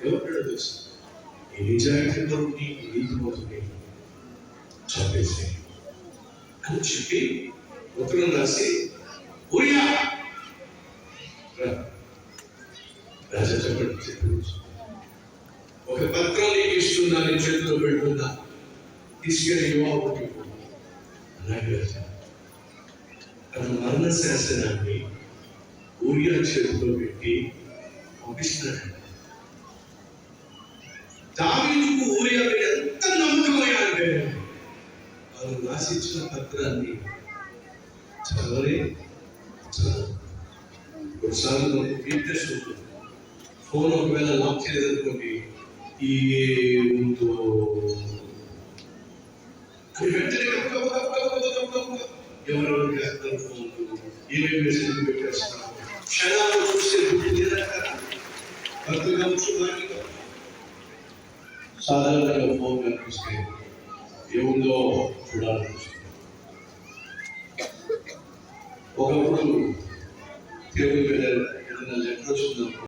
ఎవరు తెలుసు ఈ నిజాయితీ పరుని నీతి మొదటి చంపేసి అని చెప్పి ఉత్తరం రాసి ఊరియా రాజా చెప్పండి ఒక పత్రం నీకు ఇస్తున్నా నీ చేతిలో పెడుతున్నా తీసుకెళ్ళి యువకుడికి అలాగే తన మరణ శాసనాన్ని ఊరియా చేతిలో పెట్టి పంపిస్తున్నాడు. దావీదుకు ఊరియా ఎంత నమ్మకమయ్యాడంటే వాళ్ళు రాసిచ్చిన పత్రాన్ని చదవరే కొన్నిసార్లు మనకు వీక్నెస్ ఉంటుంది. ఫోన్ ఒకవేళ లాక్ చేయదనుకోండి ఈ ముందు వెంటనే ఎవరెవరు చేస్తారు ఫోన్లు ఏమేమి మెసేజ్ పెట్టేస్తున్నారు క్షణాలు చూస్తే సాధారణంగా ఫోన్ కనిపిస్తే ఏముందో చూడాలనిపిస్తుంది. ఒకప్పుడు టేబుల్ మీద ఏదైనా లెటర్ వస్తుందో